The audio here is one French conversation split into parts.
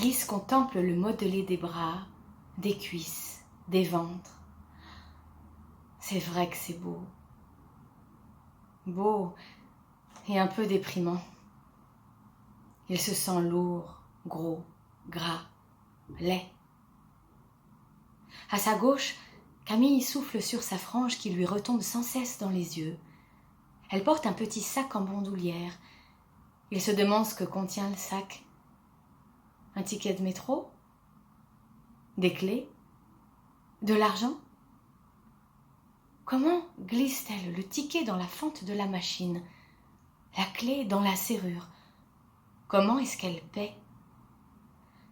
Alice contemple le modelé des bras, des cuisses, des ventres. C'est vrai que c'est beau. Beau et un peu déprimant. Il se sent lourd, gros, gras, laid. À sa gauche, Camille souffle sur sa frange qui lui retombe sans cesse dans les yeux. Elle porte un petit sac en bandoulière. Il se demande ce que contient le sac. Un ticket de métro? Des clés? De l'argent? Comment glisse-t-elle le ticket dans la fente de la machine? La clé dans la serrure? Comment est-ce qu'elle paie?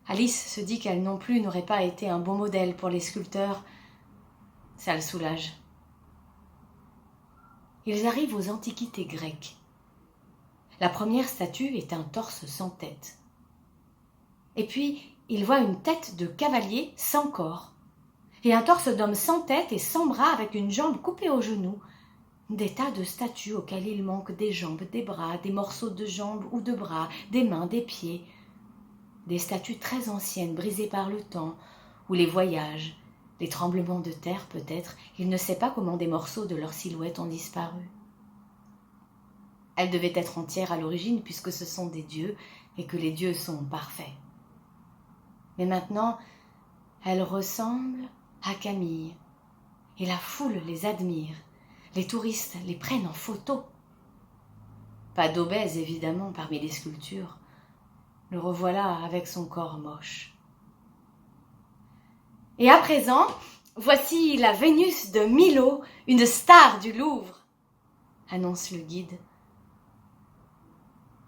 Alice se dit qu'elle non plus n'aurait pas été un bon modèle pour les sculpteurs. Ça le soulage. Ils arrivent aux antiquités grecques. La première statue est un torse sans tête. Et puis, il voit une tête de cavalier sans corps. Et un torse d'homme sans tête et sans bras avec une jambe coupée au genou. Des tas de statues auxquelles il manque des jambes, des bras, des morceaux de jambes ou de bras, des mains, des pieds. Des statues très anciennes, brisées par le temps, ou les voyages, les tremblements de terre peut-être. Il ne sait pas comment des morceaux de leur silhouette ont disparu. Elles devaient être entières à l'origine puisque ce sont des dieux et que les dieux sont parfaits. Mais maintenant, elles ressemblent à Camille et la foule les admire. Les touristes les prennent en photo. Pas d'obèse évidemment parmi les sculptures. Le revoilà avec son corps moche. Et à présent, voici la Vénus de Milo, une star du Louvre, annonce le guide.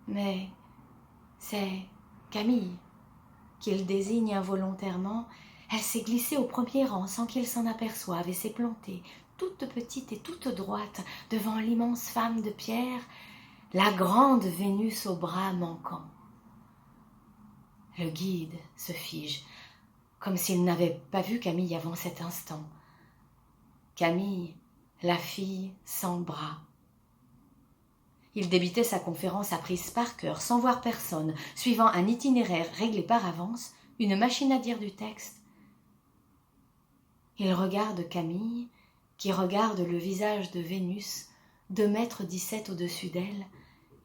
Mais c'est Camille qu'il désigne involontairement. Elle s'est glissée au premier rang sans qu'il s'en aperçoive et s'est plantée, toute petite et toute droite, devant l'immense femme de pierre, la grande Vénus aux bras manquants. Le guide se fige, comme s'il n'avait pas vu Camille avant cet instant. Camille, la fille sans bras. Il débitait sa conférence apprise par cœur, sans voir personne, suivant un itinéraire réglé par avance, une machine à dire du texte. Il regarde Camille, qui regarde le visage de Vénus, 2,17 m au-dessus d'elle,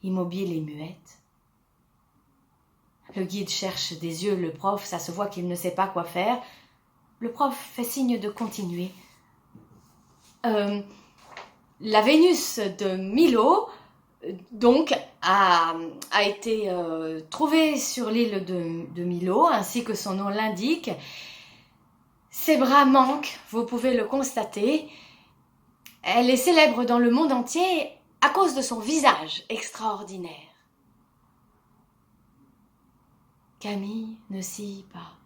immobile et muette. Le guide cherche des yeux le prof, ça se voit qu'il ne sait pas quoi faire. Le prof fait signe de continuer. La Vénus de Milo, donc, a été trouvée sur l'île de Milo, ainsi que son nom l'indique. Ses bras manquent, vous pouvez le constater. Elle est célèbre dans le monde entier à cause de son visage extraordinaire. Camille ne scie pas.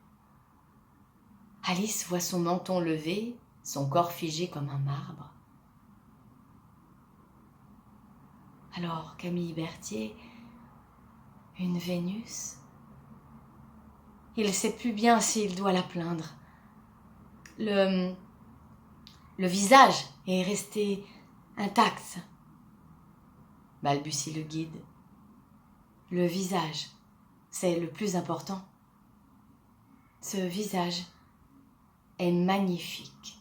Alice voit son menton levé, son corps figé comme un marbre. Alors Camille Berthier, une Vénus, il ne sait plus bien s'il doit la plaindre. Le visage est resté intact, balbutie le guide. Le visage, c'est le plus important. Ce visage est magnifique.